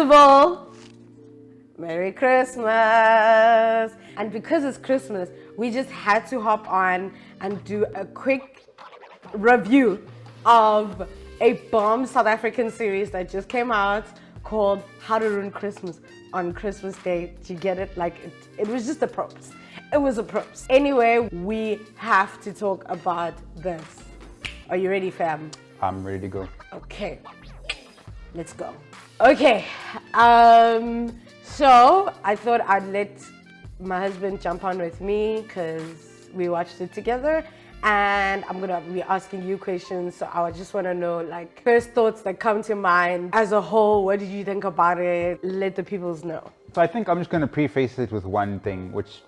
of all, Merry Christmas. And because it's Christmas, we just had to hop on and do a quick review of a bomb South African series that just came out called How to Ruin Christmas on Christmas Day. Did you get it? Like, it was just a props. It was a props. Anyway, we have to talk about this. Are you ready, fam? I'm ready to go. Okay, let's go. Okay, so I thought I'd let my husband jump on with me because we watched it together, and I'm gonna be asking you questions. So I just want to know, like, first thoughts that come to mind as a whole. What did you think about it? Let the peoples know. So I think I'm just going to preface it with one thing, which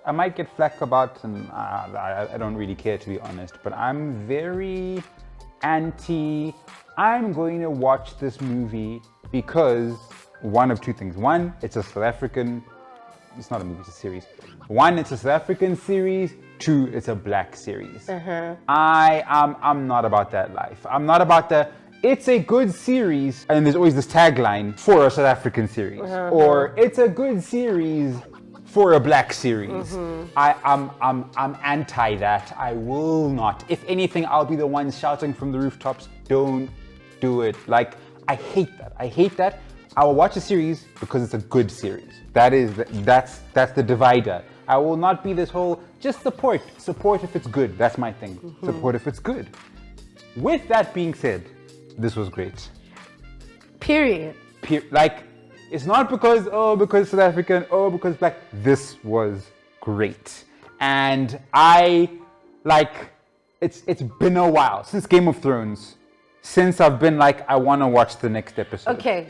I might get flack about, and I don't really care, to be honest. But I'm very anti. I'm going to watch this movie because one of two things. One, it's a South African. It's not a movie, it's a series. One, it's a South African series. Two, it's a black series. I'm not about that life. I'm not about the. It's a good series, and there's always this tagline for a South African series, or it's a good series for a black series. I'm anti that. I will not. If anything, I'll be the one shouting from the rooftops, "Don't do it!" Like, I hate that. I hate that. I will watch a series because it's a good series. That's the divider. I will not be this whole just support if it's good. That's my thing. Support if it's good. With that being said, this was great. Period. Like, it's not because South African, because black. This was great. And it's been a while since Game of Thrones, since I've been like, I want to watch the next episode. Okay.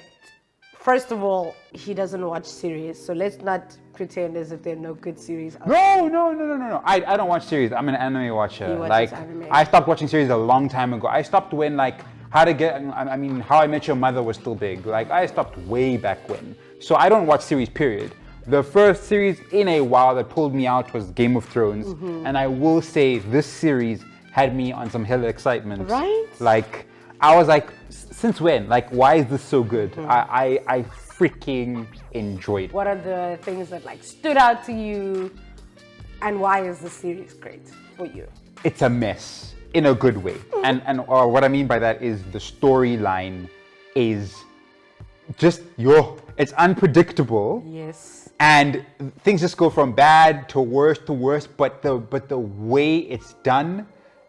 First of all, he doesn't watch series, so let's not pretend as if there are no good series out there. No. I don't watch series. I'm an anime watcher. He watches Like, anime. I stopped watching series a long time ago. I stopped when How I Met Your Mother was still big. Like, I stopped way back when. So I don't watch series, period. The first series in a while that pulled me out was Game of Thrones. And I will say this series had me on some hella excitement. Right? Like, I was like, since when? Like, why is this so good? I freaking enjoyed it. What are the things that like stood out to you, and why is the series great for you? It's a mess in a good way. And what I mean by that is the storyline is just it's unpredictable. Yes. And things just go from bad to worse, but the way it's done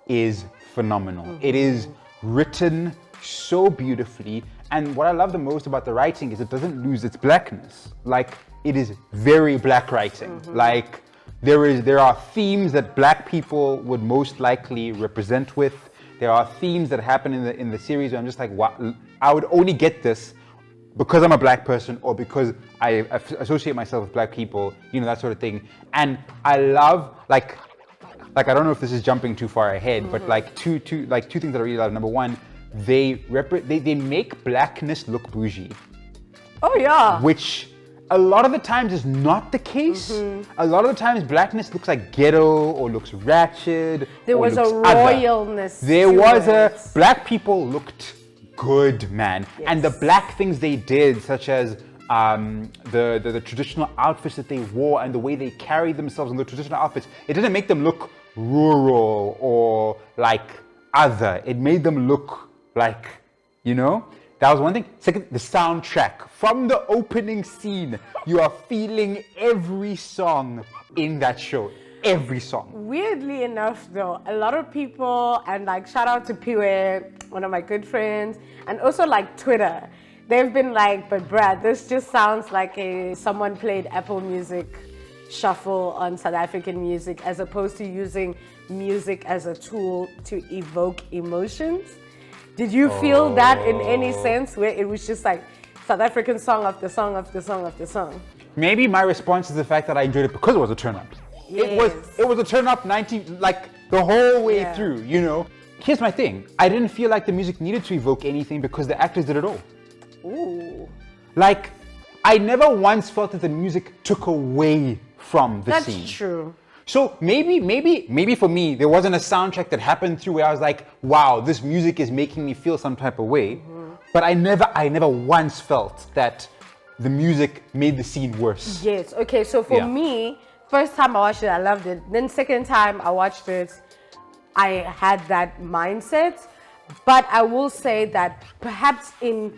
is phenomenal. It is written so beautifully, and what I love the most about the writing is it doesn't lose its blackness. Like, it is very black writing. Like, there are themes that black people would most likely represent with. There are themes that happen in the series where I'm just like, wow, I would only get this because I'm a black person, or because I associate myself with black people, that sort of thing. And I love, like I don't know if this is jumping too far ahead, but like two things that I really love. Number one, they make blackness look bougie. Oh yeah. Which a lot of the times is not the case. A lot of the times blackness looks like ghetto or looks ratchet. There was a royalness. Black people looked good, man. Yes. And the black things they did, such as the traditional outfits that they wore and the way they carried themselves in the traditional outfits, it didn't make them look rural or like other. It made them look like, that was one thing. Second, the soundtrack. From the opening scene, you are feeling every song in that show. Every song. Weirdly enough, though, a lot of people, and like shout out to Piwe, one of my good friends, and also like Twitter, they've been like, but Brad, this just sounds like someone played Apple Music shuffle on South African music, as opposed to using music as a tool to evoke emotions. Did you feel that in any sense, where it was just like South African song after song after song after song? Maybe my response is the fact that I enjoyed it because it was a turn up. Yes. It was a turn up the whole way through, Here's my thing. I didn't feel like the music needed to evoke anything because the actors did it all. Ooh. Like, I never once felt that the music took away from the scene. That's true. So maybe for me, there wasn't a soundtrack that happened through where I was like, wow, this music is making me feel some type of way. But I never once felt that the music made the scene worse. Yes. Okay. So for Yeah. me, first time I watched it, I loved it. Then second time I watched it, I had that mindset. But I will say that perhaps in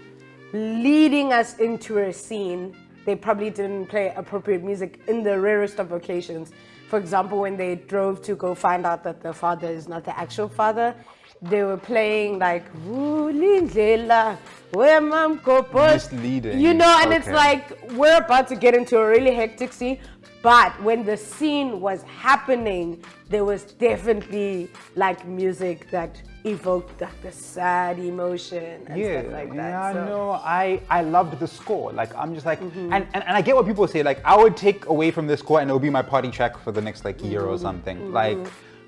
leading us into a scene, they probably didn't play appropriate music in the rarest of occasions. For example, when they drove to go find out that the father is not the actual father, they were playing like Vulindlela, Misleading. you know, and it's Okay. like we're about to get into a really hectic scene, but when the scene was happening, there was definitely like music that evoked like the sad emotion and stuff like that. Yeah, So- no, I loved the score. Like, I'm just like, and I get what people say. Like, I would take away from this score and it would be my party track for the next like year or something. Like,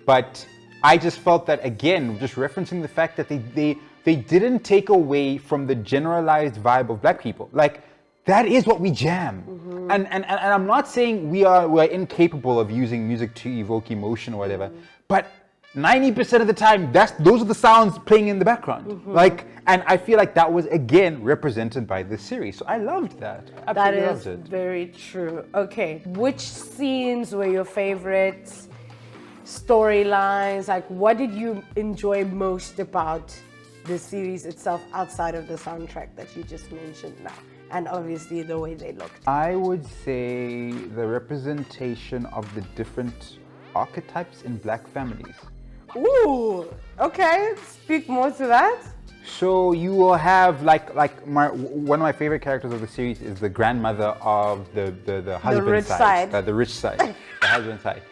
but I just felt that again, just referencing the fact that they didn't take away from the generalized vibe of black people. Like, that is what we jam. And I'm not saying we're incapable of using music to evoke emotion or whatever, but 90% of the time, those are the sounds playing in the background. Like, and I feel like that was again represented by this series. So I loved that. That Absolutely is loved it. very true. Okay, which scenes were your favorites? Storylines? Like, what did you enjoy most about the series itself outside of the soundtrack that you just mentioned now? And obviously the way they looked. I would say the representation of the different archetypes in black families. Ooh, okay. Speak more to that. So you will have one of my favorite characters of the series is the grandmother of the husband rich side. the rich side, the husband side.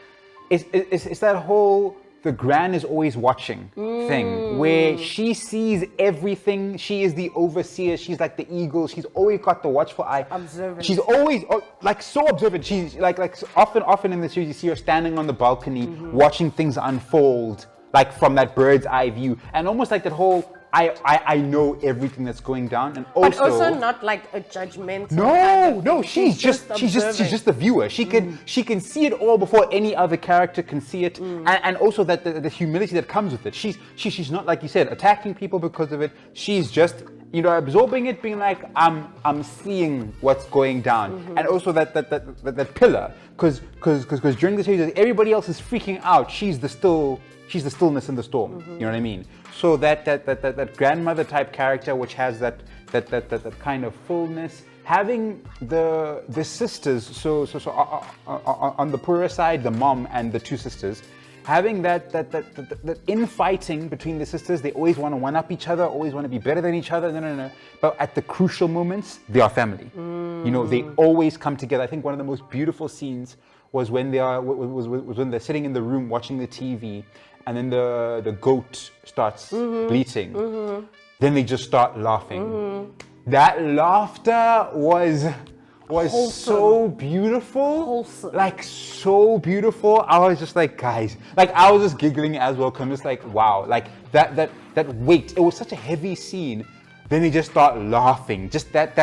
It's that whole the gran is always watching thing where she sees everything. She is the overseer. She's like the eagle. She's always got the watchful eye. Observant. She's always like so observant. She's like often in the series you see her standing on the balcony watching things unfold like from that bird's eye view, and almost like that whole I know everything that's going down, and But also not like a judgmental. no, she's just the viewer. She can see it all before any other character can see it, and also that the humility that comes with it. She's not, like you said, attacking people because of it. She's just absorbing it, being like I'm seeing what's going down, and also that pillar, because during the series everybody else is freaking out. She's the stillness in the storm. You know what I mean? So that grandmother type character, which has that kind of fullness, having the sisters. So on the poorer side, the mom and the two sisters, having that infighting between the sisters. They always want to one up each other, always want to be better than each other. No. But at the crucial moments, they are family. They always come together. I think one of the most beautiful scenes was when when they're sitting in the room watching the TV, and then the goat starts bleating. Then they just start laughing. That laughter was Wholesome. so beautiful. Wholesome. Like so beautiful. I was just like, guys, like I was just giggling as well. Cause I'm just like, wow, like that weight. It was such a heavy scene. Then they just start laughing. Just that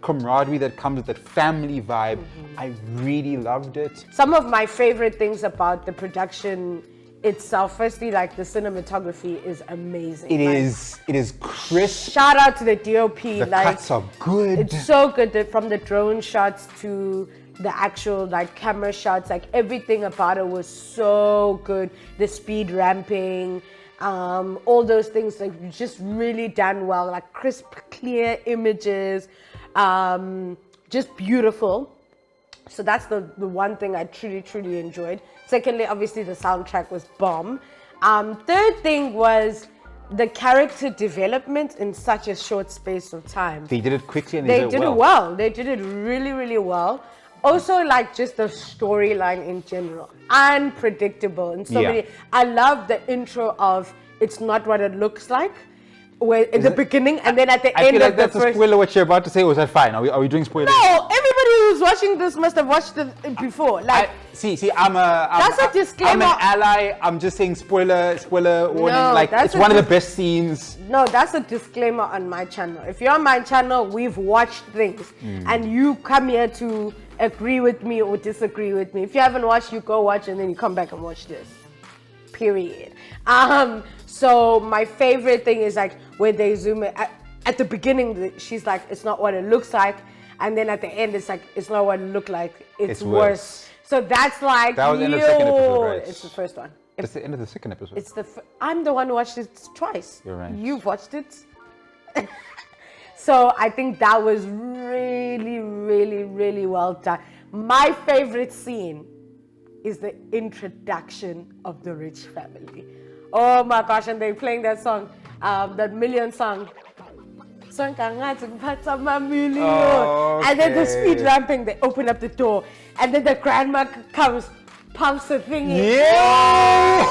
camaraderie that comes with that family vibe. I really loved it. Some of my favorite things about the production itself, firstly, like the cinematography is amazing. It is crisp. Shout out to the DOP. The like, cuts are good. It's so good that from the drone shots to the actual like camera shots, like everything about it was so good. The speed ramping, all those things, like just really done well. Like crisp, clear images, just beautiful. So that's the one thing I truly enjoyed. Secondly, obviously the soundtrack was bomb. Third thing was the character development in such a short space of time. They did it quickly and They did did it well. They did it really well. Also, like just the storyline in general, unpredictable in so Yeah. many. I love the intro of "It's Not What It Looks Like," where in the beginning and then at the I end feel like of the that's a first. spoiler what you're about to say. Was that fine? Are we doing spoilers? No, everybody who's watching this must have watched it before. Like, See, that's a disclaimer. I'm an ally. I'm just saying spoiler warning. No, like that's it's a one of the best scenes. no, that's a disclaimer on my channel. If you're on my channel, we've watched things, and you come here to agree with me or disagree with me. If you haven't watched, you go watch, and then you come back and watch this. Period. So my favorite thing is like where they zoom in. at the beginning, she's like, it's not what it looks like. And then at the end, it's like, it's not what it looked like. It's worse. So that's like, that was the end of the second episode, right? It's the first one. It's the end of the second episode. It's I'm the one who watched it twice. You're right. You've watched it. So I think that was really, really, really well done. My favorite scene is the introduction of the rich family. Oh my gosh, and they're playing that song, that Million song. And then the speed ramping, they open up the door, and then the grandma comes, pumps the thing in. Yeah!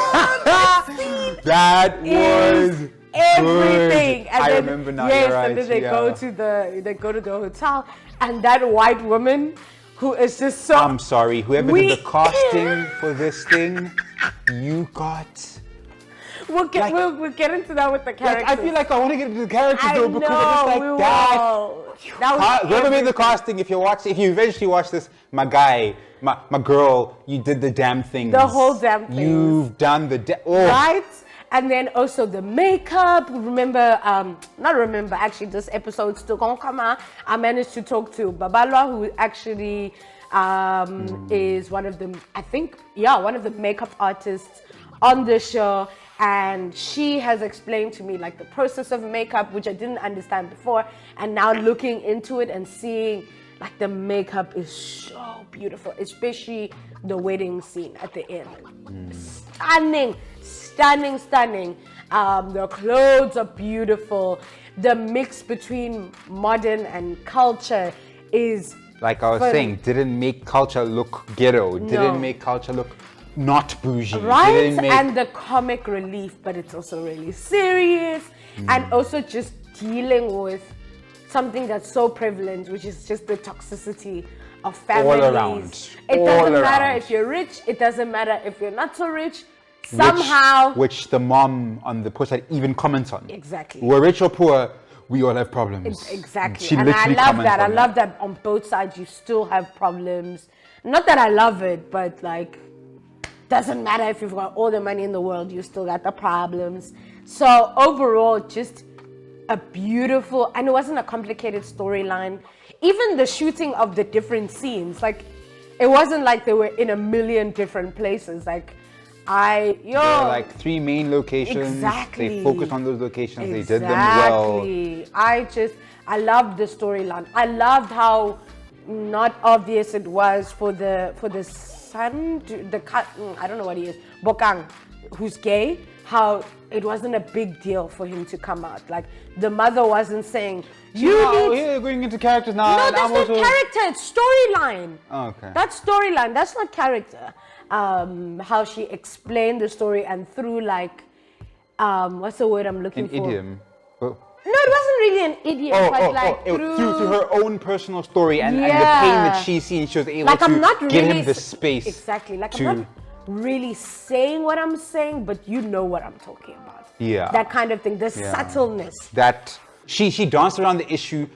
That was everything. good. And I then, remember now. Yes, you're right. and then they go to the hotel, and that white woman who is just so. I'm sorry, whoever did the casting for this thing, you got. We'll get into that with the characters. Like, I feel like I want to get into the characters though, because it's like that. Whoever made the casting, if you eventually watch this, my guy, my girl, you did the damn things. The whole damn thing. You've done the right. And then also the makeup. Actually, this episode still gonna come out. I managed to talk to Babalwa, who actually is one of the makeup artists on the show. And she has explained to me like the process of makeup, which I didn't understand before. And now looking into it and seeing like the makeup is so beautiful, especially the wedding scene at the end. Stunning. The clothes are beautiful. The mix between modern and culture is, like I was saying, didn't make culture look ghetto. Didn't make culture look not bougie. Right? And the comic relief, but it's also really serious. And also just dealing with something that's so prevalent, which is just the toxicity of families. All around. It doesn't matter if you're rich. It doesn't matter if you're not so rich. Somehow. Which the mom on the post side even comments on. Exactly. We're rich or poor, we all have problems. Exactly. She And I love that. I love that. that on both sides you still have problems. Not that I love it, but like, doesn't matter if you've got all the money in the world, you still got the problems. So overall, just a beautiful, and it wasn't a complicated storyline. Even the shooting of the different scenes, like, it wasn't like they were in a million different places. Like, there were like 3 main locations. Exactly. They focused on those locations. Exactly. They did them well. I loved the storyline. I loved how not obvious it was for the son, I don't know what he is, Bokang, who's gay, how it wasn't a big deal for him to come out. Like, the mother wasn't saying, We're going into characters now. No, that's not character, it's storyline. Oh, okay. That's storyline, that's not character. How she explained the story and through like, what's the word I'm looking for? An idiom. Oh. No, it wasn't really an idiom, through her own personal story and the pain that she's seen, she was able to give him the space. Exactly. Like, I'm not really saying what I'm saying, but you know what I'm talking about. Yeah. That kind of thing, the subtleness. That she danced around the issue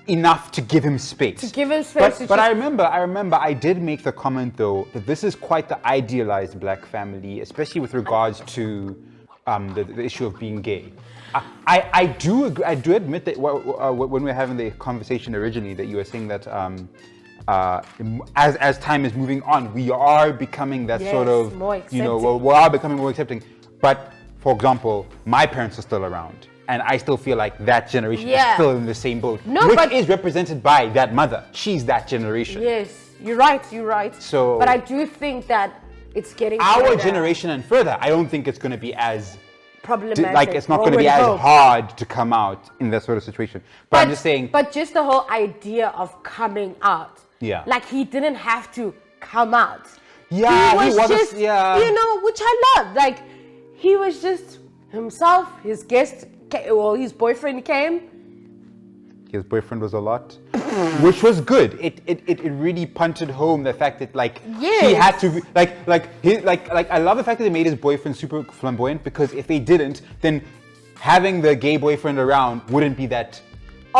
enough to give him space. To give him space. But I remember I did make the comment though that this is quite the idealized black family, especially with regards to the issue of being gay. I do agree, I do admit that when we were having the conversation originally, that you were saying that as time is moving on, we are becoming that sort of, more accepting. We are becoming more accepting. But for example, my parents are still around, and I still feel like that generation is still in the same boat, which is represented by that mother. She's that generation. Yes, you're right. So, but I do think that it's getting our generation and further. I don't think it's going to be as problematic. Like, it's not going to be as hard to come out in that sort of situation. But I'm just saying. But just the whole idea of coming out. Yeah. Like, he didn't have to come out. Yeah, he was just, yeah. Which I love. Like, he was just himself. His guest, his boyfriend came. His boyfriend was a lot, which was good. It really punted home the fact that he had to I love the fact that they made his boyfriend super flamboyant, because if they didn't, then having the gay boyfriend around wouldn't be that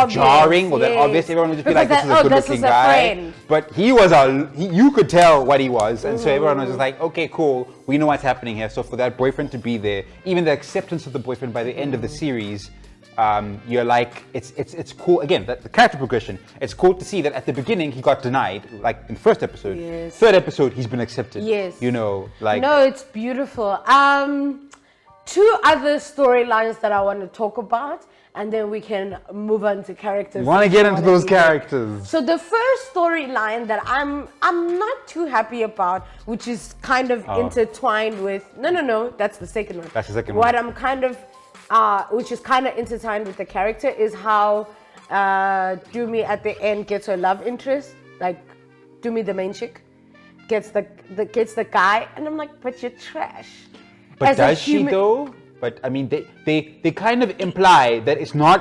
jarring or that obvious. Everyone would just be like, this is a good-looking guy. Friend. But he was you could tell what he was, and so everyone was just like, okay, cool, we know what's happening here. So for that boyfriend to be there, even the acceptance of the boyfriend by the end of the series, you're like, it's cool. Again, the character progression. It's cool to see that at the beginning he got denied, like in the first episode. Yes. Third episode he's been accepted. Yes. You know, like. No, it's beautiful. Two other storylines that I want to talk about, and then we can move on to characters. You want to get into those characters. So the first storyline that I'm not too happy about, which is kind of intertwined with no, that's the second one. That's the second what one. I'm kind of which is kind of intertwined with the character is how Dumi at the end gets her love interest, like Dumi the main chick gets the guy, and I'm like, but you're trash. But does she though? But I mean, they kind of imply that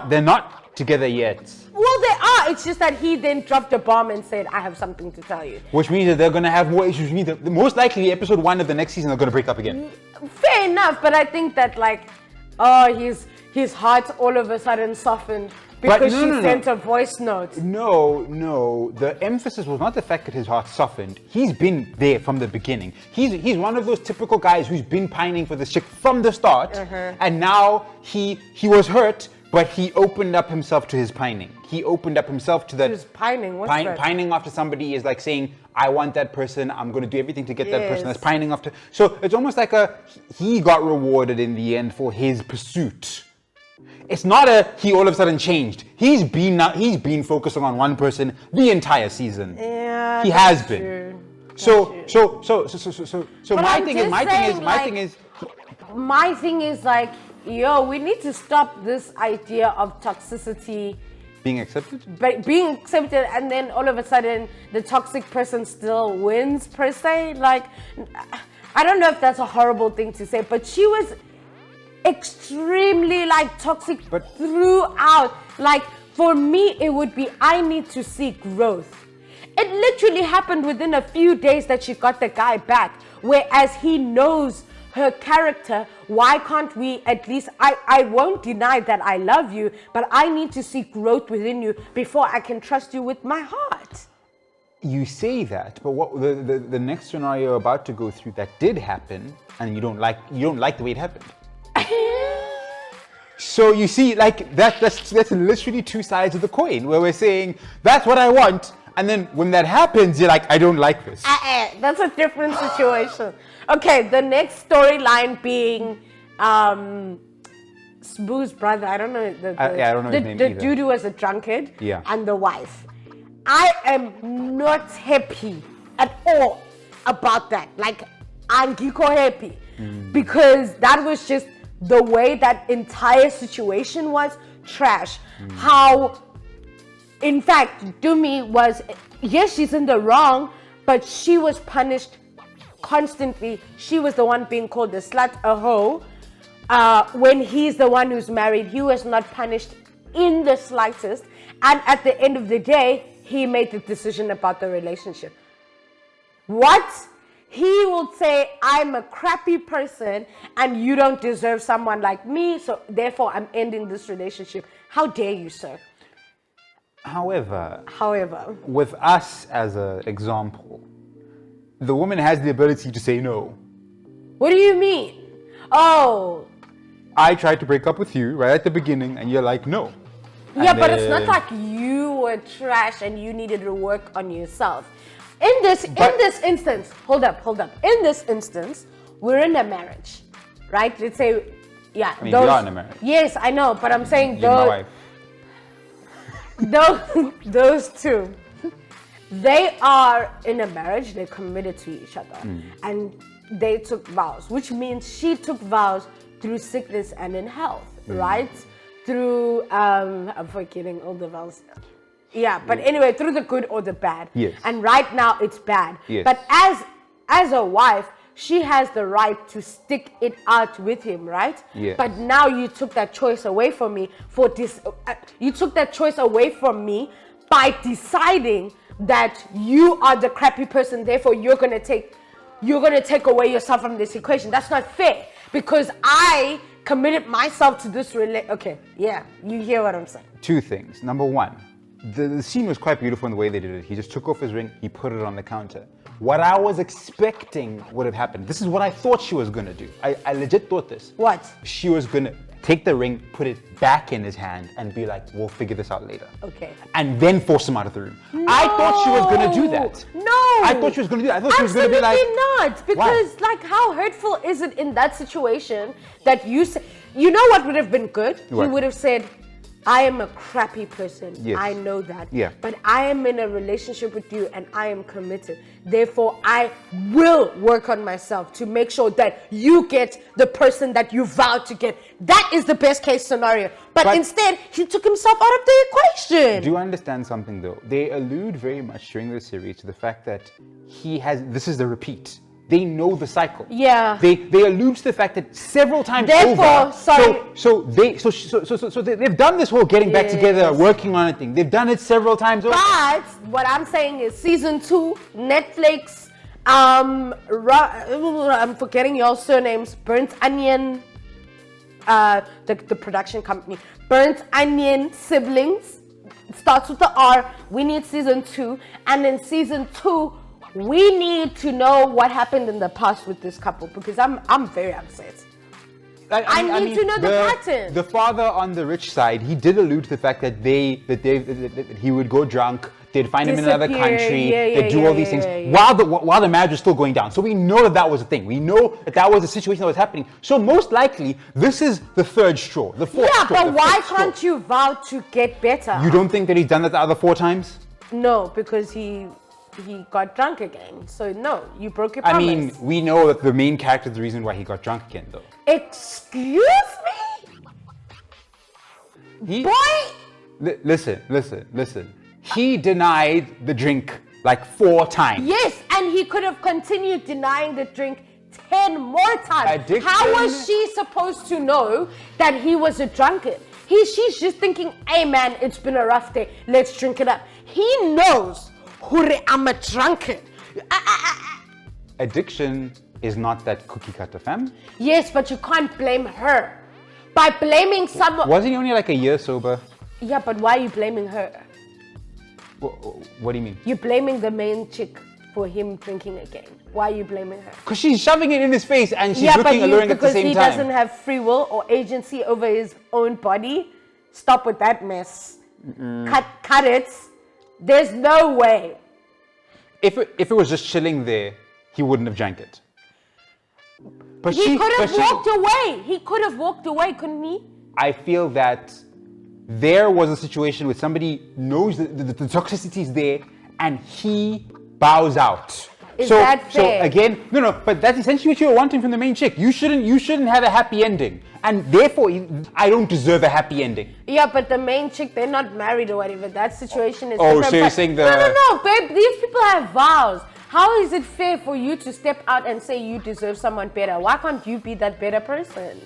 they're not together yet. Well, they are. It's just that he then dropped a bomb and said, I have something to tell you. Which means that they're going to have more issues. Which means that most likely episode 1 of the next season they're going to break up again. Fair enough, but I think that his heart all of a sudden softened because she sent a voice note. No. The emphasis was not the fact that his heart softened. He's been there from the beginning. He's one of those typical guys who's been pining for this chick from the start, and now he was hurt, but he opened up himself to his pining. He opened up himself to that. His pining. What's that? Pining after somebody is like saying, I want that person, I'm going to do everything to get that person. That's pining after. So it's almost like he got rewarded in the end for his pursuit. It's not he all of a sudden changed. He's been focusing on one person the entire season. Yeah, he has been. True. So my thing is like, yo, we need to stop this idea of toxicity being accepted. But being accepted, and then all of a sudden the toxic person still wins per se. Like, I don't know if that's a horrible thing to say, but she was extremely like toxic throughout. Like, for me it would be, I need to see growth. It literally happened within a few days that she got the guy back, whereas he knows her character. Why can't we at least, I won't deny that I love you, but I need to see growth within you before I can trust you with my heart. You say that, but what the next scenario you're about to go through that did happen, and you don't like the way it happened. So you see, like that's literally two sides of the coin, where we're saying that's what I want, and then when that happens, you're like, I don't like this. That's a different situation. Okay, the next storyline being Spoo's brother. I don't know I don't know his name either. The dude who was a drunkard. Yeah. And the wife. I am not happy at all about that. Like, I'm happy because that was just the way that entire situation was trash. How, in fact, Dumi was, yes, she's in the wrong, but she was punished constantly. She was the one being called a slut, a hoe. When he's the one who's married, he was not punished in the slightest. And at the end of the day, he made the decision about the relationship. What? He will say, I'm a crappy person and you don't deserve someone like me, so therefore I'm ending this relationship. How dare you, sir? However, with us as an example, the woman has the ability to say no. What do you mean? Oh. I tried to break up with you right at the beginning and you're like, no. Yeah, but it's not like you were trash and you needed to work on yourself. In this instance, hold up. In this instance, we're in a marriage, right? Let's say, yeah. I mean, we are in a marriage. Yes, I know, but I'm saying my wife. those two, they are in a marriage. They're committed to each other, and they took vows, which means she took vows through sickness and in health, right? Through I'm forgetting all the vows. Yeah, but anyway, through the good or the bad. Yes. And right now it's bad. Yes. But as a wife, she has the right to stick it out with him, right? Yes. But now you took that choice away from me you took that choice away from me by deciding that you are the crappy person, therefore you're gonna take away yourself from this equation. That's not fair, because I committed myself to this okay, yeah, you hear what I'm saying. Two things. Number one, the scene was quite beautiful in the way they did it. He just took off his ring, he put it on the counter. What I was expecting would have happened. This is what I thought she was gonna do. I legit thought this. What? She was gonna take the ring, put it back in his hand, and be like, we'll figure this out later. Okay. And then force him out of the room. I thought she was going to do that. No. I thought she was going to do that. I thought she was going to be like... Absolutely not. Because, like, how hurtful is it in that situation that you say... You know what would have been good? What? He would have said, I am a crappy person. Yes. I know that. Yeah. But I am in a relationship with you and I am committed. Therefore, I will work on myself to make sure that you get the person that you vowed to get. That is the best case scenario. But instead, he took himself out of the equation. Do you understand something though? They allude very much during the series to the fact that this is the repeat. They know the cycle. Yeah. They allude to the fact that several times Therefore, over. sorry. So they've done this whole getting back together, working on a thing. They've done it several times over. But what I'm saying is season 2, Netflix, I'm forgetting your surnames, Burnt Onion, the production company, Burnt Onion Siblings, starts with the R. We need season 2, and in season 2, we need to know what happened in the past with this couple because I'm very upset. I need to know the pattern. The father on the rich side, he did allude to the fact that he would go drunk, they'd find him in another country, they'd do all these things while the marriage was still going down. So we know that was a thing. We know that was a situation that was happening. So most likely, this is the third straw, the fourth straw. Yeah, but why can't you vow to get better? You don't think that he's done that the other 4 times? No, because he got drunk again. So no, you broke your promise. I mean, we know that the main character is the reason why he got drunk again, though. Excuse me? Boy! Listen. He denied the drink like 4 times. Yes, and he could have continued denying the drink 10 more times. Addiction. How was she supposed to know that he was a drunkard? She's just thinking, hey man, it's been a rough day. Let's drink it up. He knows I'm a drunkard. Addiction is not that cookie cutter, fam. Yes, but you can't blame her. By blaming someone... Wasn't he only like a year sober? Yeah, but why are you blaming her? What do you mean? You're blaming the main chick for him drinking again. Why are you blaming her? Because she's shoving it in his face and she's looking alluring at the same time. Because he doesn't have free will or agency over his own body. Stop with that mess. Cut it. There's no way. If it was just chilling there, he wouldn't have drank it. But he could have walked away. He could have walked away, couldn't he? I feel that there was a situation where somebody knows the toxicity is there and he bows out. Is that fair? So again, no, but that's essentially what you were wanting from the main chick. You shouldn't have a happy ending. And therefore, I don't deserve a happy ending. Yeah, but the main chick, they're not married or whatever. That situation is different. Oh, so you're saying No, babe. These people have vows. How is it fair for you to step out and say you deserve someone better? Why can't you be that better person?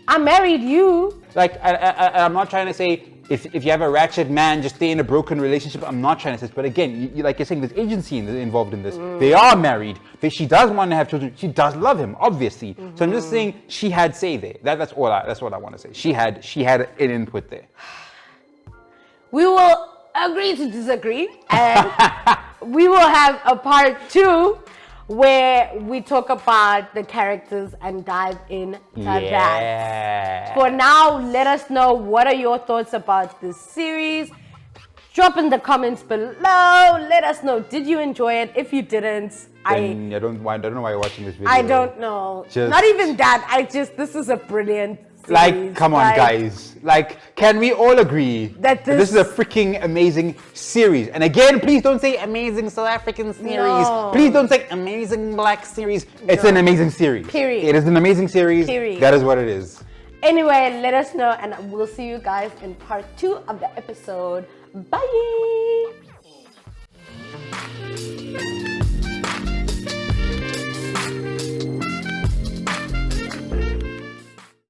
I married you. Like, I'm not trying to say if you have a ratchet man, just stay in a broken relationship. I'm not trying to say this. But again, like you're saying, there's agency involved in this. They are married. She does want to have children. She does love him, obviously. So I'm just saying she had say there. That's all I want to say. She had an input there. We will agree to disagree. And we will have a part 2 where we talk about the characters and dive into that. For now, let us know what are your thoughts about this series. Drop in the comments below. Let us know, did you enjoy it? If you didn't, I don't know why you're watching this video. I don't know. Not even that. This is a brilliant series. Like, come on, guys. Like, can we all agree that this is a freaking amazing series? And again, please don't say amazing South African series. No. Please don't say amazing Black series. It's an amazing series. Period. It is an amazing series. Period. That is what it is. Anyway, let us know, and we'll see you guys in part 2 of the episode. Bye.